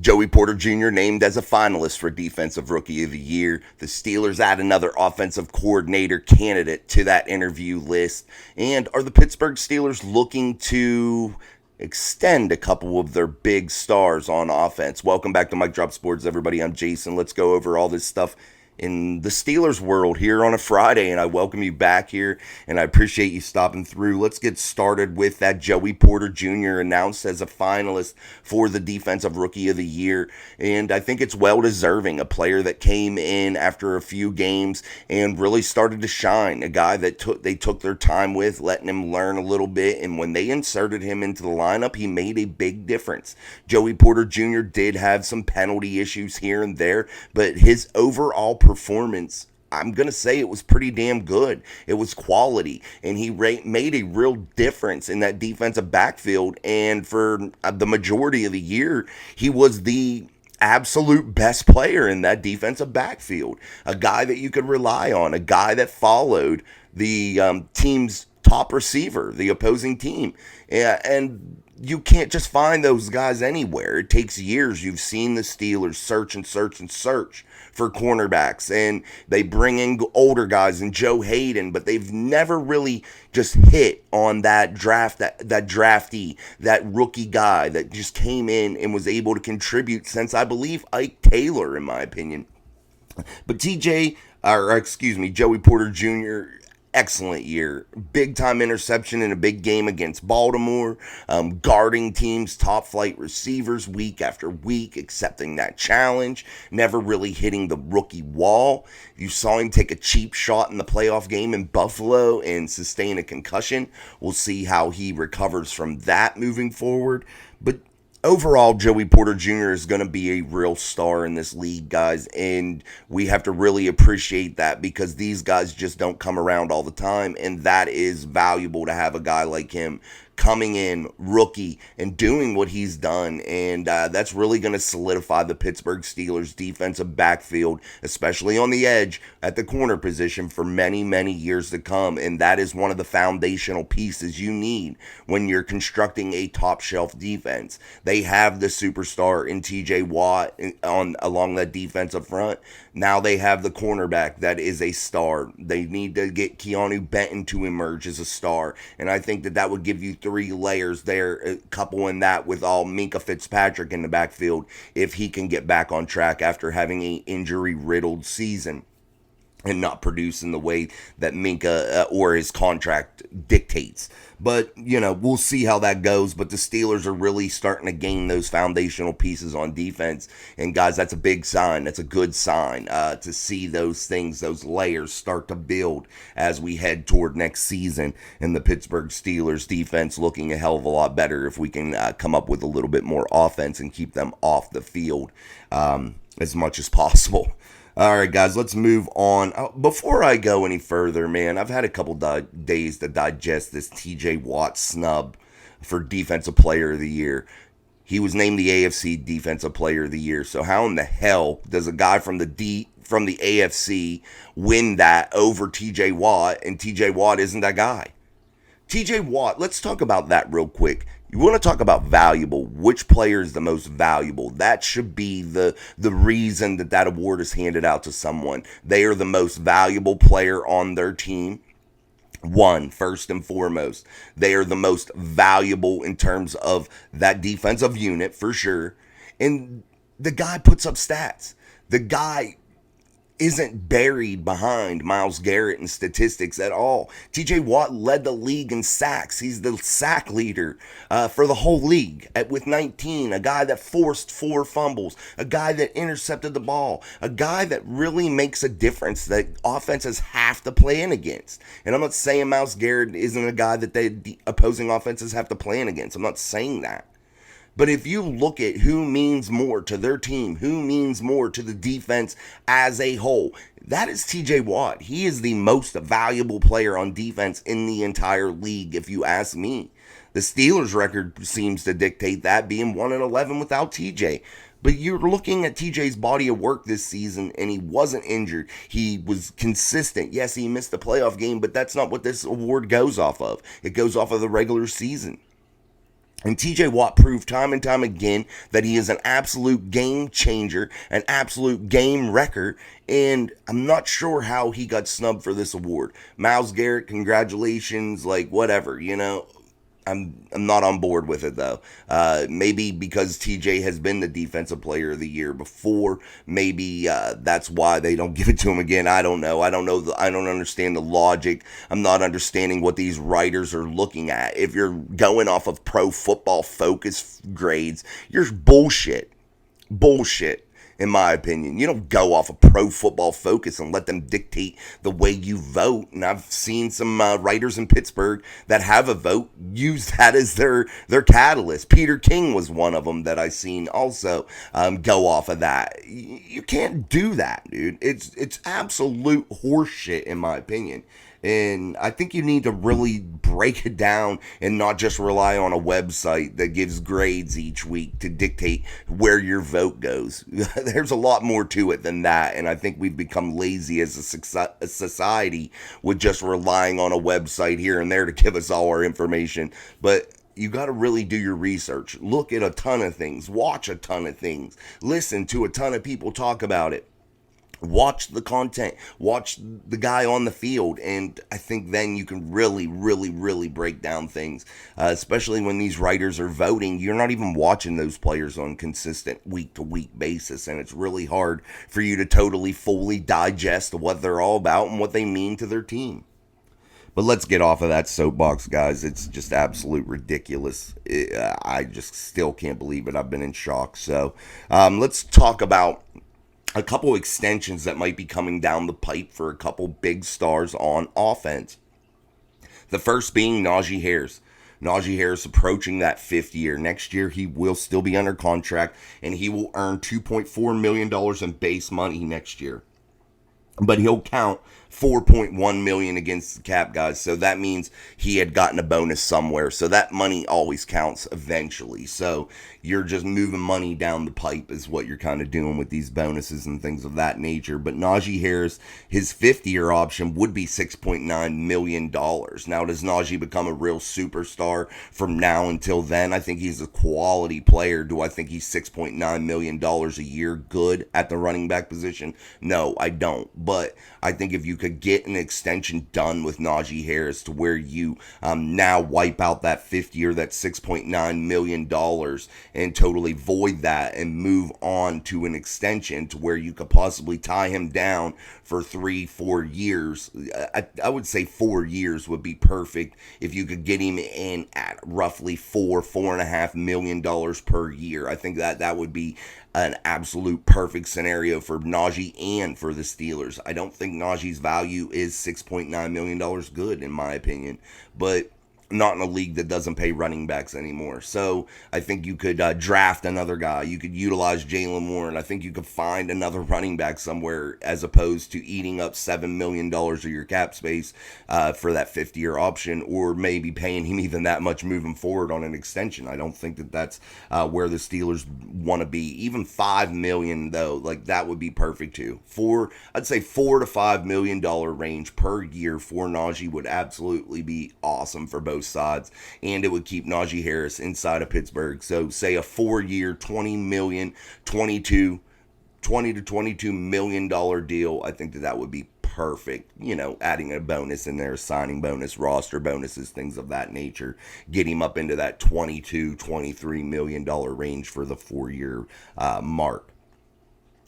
Joey Porter Jr. named as a finalist for Defensive Rookie of the Year. The Steelers add another offensive coordinator candidate to that interview list. And are the Pittsburgh Steelers looking to extend a couple of their big stars on offense? Welcome back to Mike Drop Sports, everybody. I'm Jason. Let's go over all this stuff in the Steelers world here on a Friday, and I welcome you back here, and I appreciate you stopping through. Let's get started with that Joey Porter Jr. announced as a finalist for the Defensive Rookie of the Year, and I think it's well-deserving. A player that came in after a few games and really started to shine, a guy that they took their time with, letting him learn a little bit, and when they inserted him into the lineup, he made a big difference. Joey Porter Jr. did have some penalty issues here and there, but his overall performance, I'm going to say it was pretty damn good. It was quality, and he made a real difference in that defensive backfield, and for the majority of the year, he was the absolute best player in that defensive backfield, a guy that you could rely on, a guy that followed the team's top receiver, the opposing team, and you can't just find those guys anywhere. It takes years. You've seen the Steelers search and search and search for cornerbacks, and they bring in older guys and Joe Hayden, but they've never really just hit on that draftee, that rookie guy that just came in and was able to contribute since, I believe, Ike Taylor, in my opinion. But Joey Porter Jr., excellent year. Big time interception in a big game against Baltimore, guarding teams' top flight receivers week after week, accepting that challenge, never really hitting the rookie wall. You saw him take a cheap shot in the playoff game in Buffalo and sustain a concussion. We'll see how he recovers from that moving forward. But overall, Joey Porter Jr. is going to be a real star in this league, guys, and we have to really appreciate that because these guys just don't come around all the time, and that is valuable to have a guy like him coming in, rookie, and doing what he's done, and that's really going to solidify the Pittsburgh Steelers' defensive backfield, especially on the edge at the corner position for many, many years to come, and that is one of the foundational pieces you need when you're constructing a top-shelf defense. They have the superstar in T.J. Watt along that defensive front. Now they have the cornerback that is a star. They need to get Keanu Benton to emerge as a star, and I think that would give you three layers there, coupling that with all Minkah Fitzpatrick in the backfield if he can get back on track after having an injury-riddled season and not produce in the way that Minkah or his contract dictates. But, we'll see how that goes. But the Steelers are really starting to gain those foundational pieces on defense. And, guys, that's a big sign. That's a good sign to see those things, those layers start to build as we head toward next season. And the Pittsburgh Steelers defense looking a hell of a lot better if we can come up with a little bit more offense and keep them off the field as much as possible. All right, guys, let's move on. Before I go any further, man, I've had a couple days to digest this T.J. Watt snub for Defensive Player of the Year. He was named the AFC Defensive Player of the Year. So how in the hell does a guy from the AFC win that over T.J. Watt, and T.J. Watt isn't that guy? T.J. Watt, let's talk about that real quick. You want to talk about valuable, which player is the most valuable? That should be the reason that award is handed out to someone. They are the most valuable player on their team. First and foremost. They are the most valuable in terms of that defensive unit, for sure. And the guy puts up stats. The guy isn't buried behind Myles Garrett in statistics at all. TJ Watt led the league in sacks. He's the sack leader for the whole league with 19. A guy that forced 4 fumbles. A guy that intercepted the ball. A guy that really makes a difference that offenses have to play in against. And I'm not saying Myles Garrett isn't a guy that the opposing offenses have to play in against. I'm not saying that. But if you look at who means more to their team, who means more to the defense as a whole, that is TJ Watt. He is the most valuable player on defense in the entire league, if you ask me. The Steelers' record seems to dictate that, being 1-11 without TJ. But you're looking at TJ's body of work this season, and he wasn't injured. He was consistent. Yes, he missed the playoff game, but that's not what this award goes off of. It goes off of the regular season. And TJ Watt proved time and time again that he is an absolute game changer, an absolute game wrecker, and I'm not sure how he got snubbed for this award. Myles Garrett, congratulations, like whatever, you know. I'm not on board with it though. Maybe because TJ has been the defensive player of the year before. Maybe that's why they don't give it to him again. I don't know. I don't know. I don't understand the logic. I'm not understanding what these writers are looking at. If you're going off of Pro Football Focus grades, you're bullshit. Bullshit, in my opinion. You don't go off of Pro Football Focus and let them dictate the way you vote. And I've seen some writers in Pittsburgh that have a vote use that as their catalyst. Peter King was one of them that I seen also go off of that. You can't do that, dude. It's absolute horseshit, in my opinion. And I think you need to really break it down and not just rely on a website that gives grades each week to dictate where your vote goes. There's a lot more to it than that. And I think we've become lazy as a society with just relying on a website here and there to give us all our information. But you got to really do your research. Look at a ton of things. Watch a ton of things. Listen to a ton of people talk about it. Watch the content, watch the guy on the field, and I think then you can really, really, really break down things, especially when these writers are voting. You're not even watching those players on consistent week-to-week basis, and it's really hard for you to totally, fully digest what they're all about and what they mean to their team. But let's get off of that soapbox, guys. It's just absolute ridiculous. I just still can't believe it. I've been in shock. So let's talk about a couple extensions that might be coming down the pipe for a couple big stars on offense. The first being Najee Harris. Najee Harris approaching that fifth year. Next year, he will still be under contract, and he will earn $2.4 million in base money next year. But he'll count 4.1 million against the cap, guys. So that means he had gotten a bonus somewhere. So that money always counts eventually. So you're just moving money down the pipe is what you're kind of doing with these bonuses and things of that nature. But Najee Harris, his 5th-year option would be $6.9 million. Now, does Najee become a real superstar from now until then? I think he's a quality player. Do I think he's $6.9 million a year good at the running back position? No, I don't. But I think if you could get an extension done with Najee Harris to where you now wipe out that 5th year, that $6.9 million, and totally void that and move on to an extension to where you could possibly tie him down for 3-4 years. I would say 4 years would be perfect if you could get him in at roughly $4.5 million per year. I think that would be an absolute perfect scenario for Najee and for the Steelers. I don't think Najee's value is $6.9 million good, in my opinion, but not in a league that doesn't pay running backs anymore. So I think you could draft another guy. You could utilize Jalen Warren. I think you could find another running back somewhere as opposed to eating up $7 million of your cap space for that 5th-year option, or maybe paying him even that much moving forward on an extension. I don't think that that's where the Steelers want to be. Even $5 million, though, like that would be perfect too. I'd say $4 to $5 million range per year for Najee would absolutely be awesome for both sides, and it would keep Najee Harris inside of Pittsburgh. So say a 4-year, $20 to $22 million deal. I think that would be perfect. You know, adding a bonus in there, signing bonus, roster bonuses, things of that nature. Get him up into that $22-23 million range for the 4-year mark.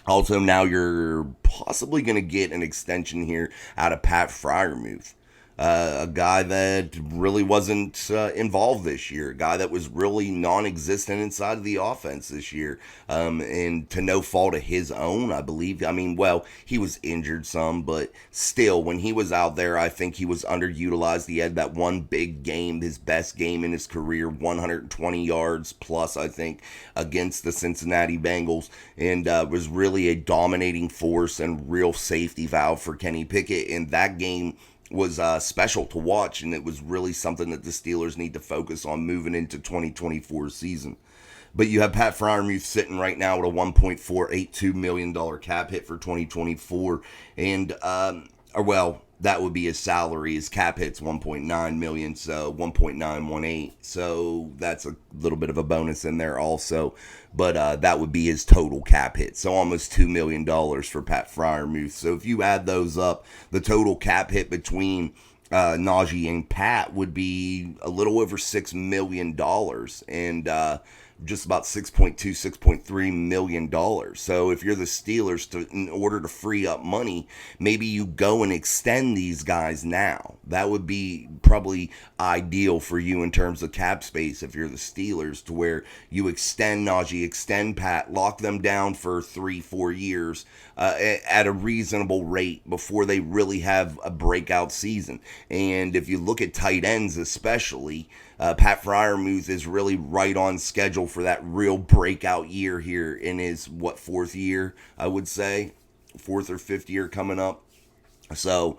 Also, now you're possibly going to get an extension here out of Pat Freiermuth. A guy that really wasn't involved this year, a guy that was really non-existent inside of the offense this year, and to no fault of his own, I believe. I mean, well, he was injured some, but still, when he was out there, I think he was underutilized. He had that one big game, his best game in his career, 120 yards plus, I think, against the Cincinnati Bengals, and was really a dominating force and real safety valve for Kenny Pickett. In that game was special to watch, and it was really something that the Steelers need to focus on moving into 2024 season. But you have Pat Freiermuth sitting right now at a $1.482 million cap hit for 2024, and that would be his salary. His cap hit's 1.9 million, so 1.918. So that's a little bit of a bonus in there also. But that would be his total cap hit. So almost $2 million for Pat Freiermuth. So if you add those up, the total cap hit between Najee and Pat would be a little over $6 million, and just about 6.3 million dollars. So if you're the Steelers, in order to free up money, maybe you go and extend these guys now. That would be probably ideal for you in terms of cap space if you're the Steelers, to where you extend Najee, extend Pat, lock them down for 3-4 years at a reasonable rate before they really have a breakout season. And if you look at tight ends especially, Pat Freiermuth is really right on schedule for that real breakout year here in his, fourth year, I would say. Fourth or fifth year coming up. So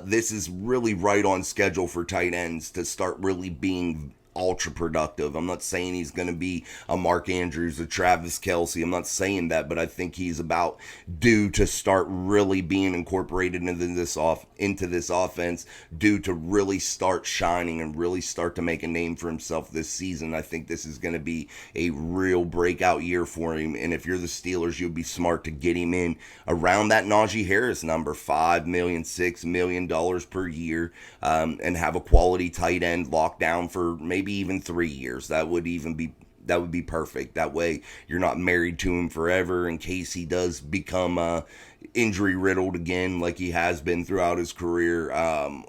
this is really right on schedule for tight ends to start really being ultra productive. I'm not saying he's going to be a Mark Andrews, a Travis Kelce. I'm not saying that, but I think he's about due to start really being incorporated into this offense, due to really start shining and really start to make a name for himself this season. I think this is going to be a real breakout year for him. And if you're the Steelers, you'd be smart to get him in around that Najee Harris number, $5 million, $6 million per year, and have a quality tight end locked down for maybe even 3 years. That would be perfect. That way you're not married to him forever in case he does become injury riddled again, like he has been throughout his career,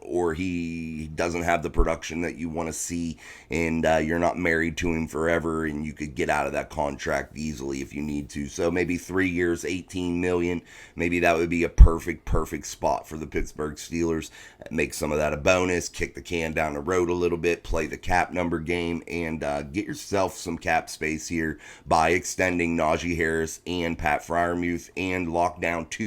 or he doesn't have the production that you want to see, and you're not married to him forever, and you could get out of that contract easily if you need to. So maybe 3 years, $18 million, maybe that would be a perfect spot for the Pittsburgh Steelers. Make some of that a bonus, kick the can down the road a little bit, play the cap number game, and get yourself some cap space here by extending Najee Harris and Pat Freiermuth, and lock down two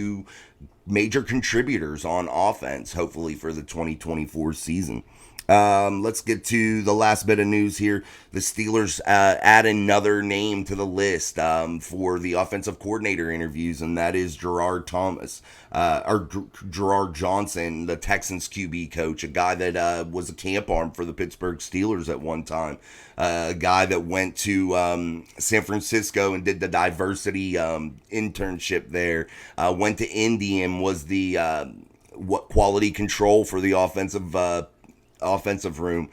major contributors on offense, hopefully for the 2024 season. Let's get to the last bit of news here. The Steelers add another name to the list for the offensive coordinator interviews, and that is Gerard Johnson, the Texans QB coach, a guy that was a camp arm for the Pittsburgh Steelers at one time, a guy that went to San Francisco and did the diversity internship there, went to Indy and was the quality control for the offensive room.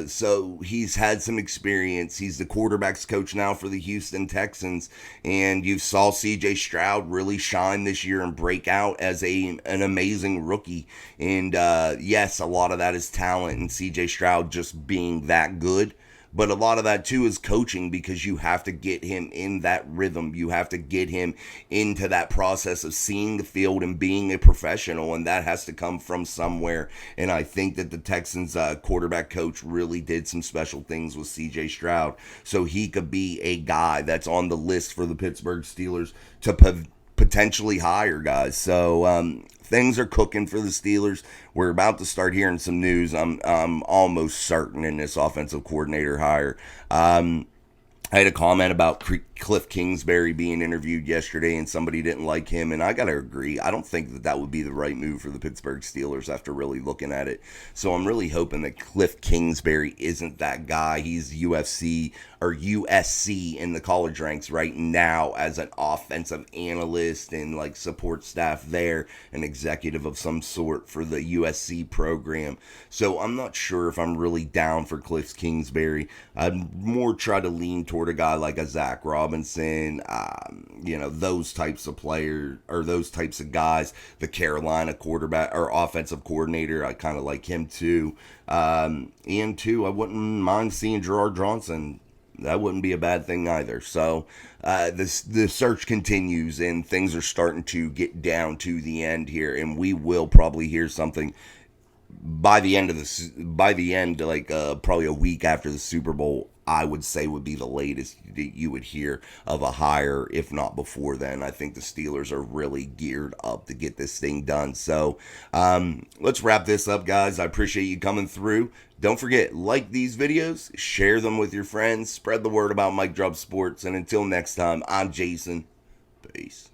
So he's had some experience. He's the quarterback's coach now for the Houston Texans, and you saw CJ Stroud really shine this year and break out as an amazing rookie. And yes, a lot of that is talent and CJ Stroud just being that good. But a lot of that, too, is coaching, because you have to get him in that rhythm. You have to get him into that process of seeing the field and being a professional, and that has to come from somewhere. And I think that the Texans quarterback coach really did some special things with C.J. Stroud, so he could be a guy that's on the list for the Pittsburgh Steelers to potentially hire, guys. So things are cooking for the Steelers. We're about to start hearing some news. I'm almost certain in this offensive coordinator hire. I had a comment about Cliff Kingsbury being interviewed yesterday, and somebody didn't like him, and I got to agree. I don't think that would be the right move for the Pittsburgh Steelers after really looking at it. So I'm really hoping that Cliff Kingsbury isn't that guy. He's USC in the college ranks right now as an offensive analyst and like support staff there, an executive of some sort for the USC program. So I'm not sure if I'm really down for Cliff Kingsbury. I'd more try to lean toward a guy like a Zach Robinson, those types of players, or those types of guys. The Carolina quarterback or offensive coordinator, I kind of like him too. And too, I wouldn't mind seeing Gerard Johnson. That wouldn't be a bad thing either. So the search continues, and things are starting to get down to the end here, and we will probably hear something by the end, probably a week after the Super Bowl. I would say would be the latest that you would hear of a hire, if not before then. I think the Steelers are really geared up to get this thing done. So let's wrap this up, guys. I appreciate you coming through. Don't forget, like these videos, share them with your friends, spread the word about Mike Drop Sports, and until next time, I'm Jason. Peace.